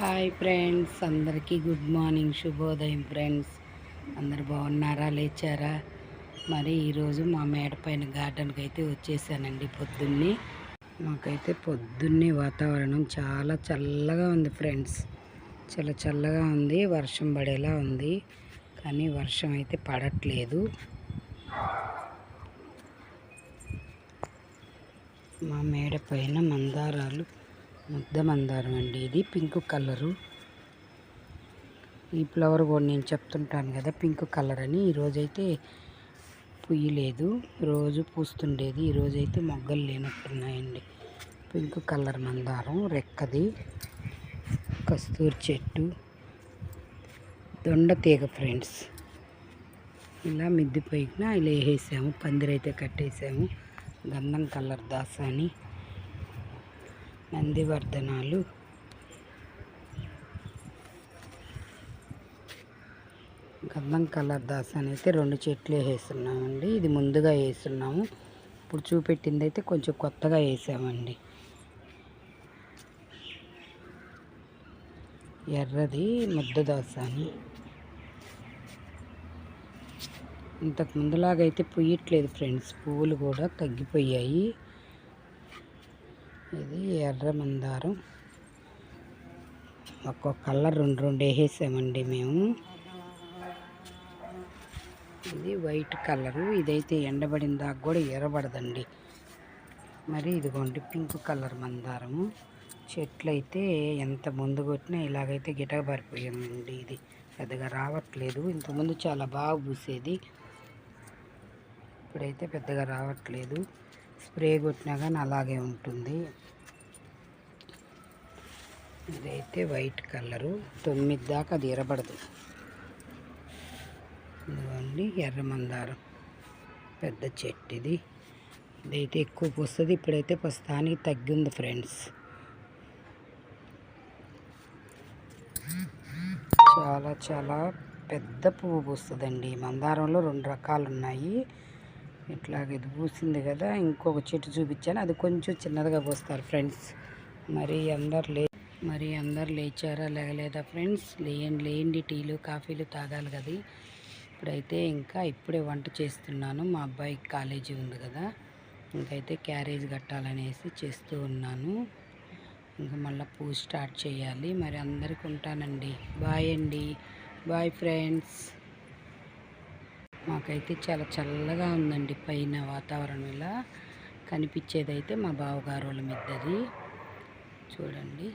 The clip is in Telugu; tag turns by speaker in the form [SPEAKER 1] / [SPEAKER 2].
[SPEAKER 1] హాయ్ ఫ్రెండ్స్, అందరికీ గుడ్ మార్నింగ్, శుభోదయం ఫ్రెండ్స్. అందరు బాగున్నారా? లేచారా? మరి ఈరోజు మా మేడ పైన గార్డెన్కి అయితే వచ్చేసానండి. మాకైతే పొద్దున్నే వాతావరణం చాలా చల్లగా ఉంది ఫ్రెండ్స్. చాలా చల్లగా ఉంది, వర్షం పడేలా ఉంది, కానీ వర్షం అయితే పడట్లేదు. మా మేడ పైన మందారాలు, ముద్ద మందారం అండి. ఇది పింక్ కలరు. ఈ ఫ్లవర్ కూడా నేను చెప్తుంటాను కదా పింక్ కలర్ అని. ఈరోజైతే పుయ్యలేదు, రోజు పూస్తుండేది. ఈరోజైతే మొగ్గలు లేనట్టున్నాయండి. పింక్ కలర్ మందారం, రెక్కది, కస్తూరి చెట్టు, దొండ తీగ ఫ్రెండ్స్. ఇలా మిద్ది పైన ఇలా వేసాము, పందిరైతే కట్టేసాము. గంధం కలర్ దాసాని, నందివర్ధనాలు, గంధం కలర్ దాసాని అయితే 2 చెట్లు వేస్తున్నామండి. ఇది ముందుగా వేస్తున్నాము, ఇప్పుడు చూపెట్టింది అయితే కొంచెం కొత్తగా వేసామండి. ఎర్రది ముద్ద దాసాని. ఇంతకు ముందులాగైతే పుయ్యట్లేదు ఫ్రెండ్స్, పువ్వులు కూడా తగ్గిపోయాయి. ఇది ఎర్ర మందారం. ఒక్కొక్క కలర్ 2 వేసేసామండి మేము. ఇది వైట్ కలరు. ఇదైతే ఎండబడిన దాకా కూడా ఎర్రబడదండి. మరి ఇదిగోండి పింక్ కలర్ మందారము. చెట్లు అయితే ఎంత ముందు కొట్టినా ఇలాగైతే గిటకబారిపోయామండి. ఇది పెద్దగా రావట్లేదు. ఇంతకుముందు చాలా బాగా పూసేది, ఇప్పుడైతే పెద్దగా రావట్లేదు. స్ప్రే కొట్టినా కానీ అలాగే ఉంటుంది. ఇదైతే వైట్ కలరు. 9 దాకా అది ఎర్రబడదు. ఇదిగోండి ఎర్ర మందారం, పెద్ద చెట్టు ఇది. ఇదైతే ఎక్కువ పూస్తుంది, ఇప్పుడైతే ప్రస్తుతానికి తగ్గింది ఫ్రెండ్స్. చాలా చాలా పెద్ద పువ్వు పూస్తుందండి. మందారంలో 2 రకాలు ఉన్నాయి. ఇట్లాగ ఇది పూసింది కదా, ఇంకొక చెట్టు చూపించాను, అది కొంచెం చిన్నదిగా పూస్తారు ఫ్రెండ్స్. మరి అందరు లేచారా? లేగలేదా ఫ్రెండ్స్? లేండి, టీలు కాఫీలు తాగాలి కదా. ఇప్పుడైతే ఇప్పుడే వంట చేస్తున్నాను. మా అబ్బాయికి కాలేజీ ఉంది కదా, ఇంకైతే క్యారేజ్ కట్టాలనేసి చేస్తూ ఉన్నాను. ఇంకా మళ్ళీ పూజ స్టార్ట్ చేయాలి. మరి అందరికి ఉంటానండి. బాయ్ అండి, బాయ్ ఫ్రెండ్స్. మాకైతే చాలా చల్లగా ఉందండి పైన వాతావరణం. ఇలా కనిపించేదైతే మా బావగారు వాళ్ళ మిద్దది చూడండి.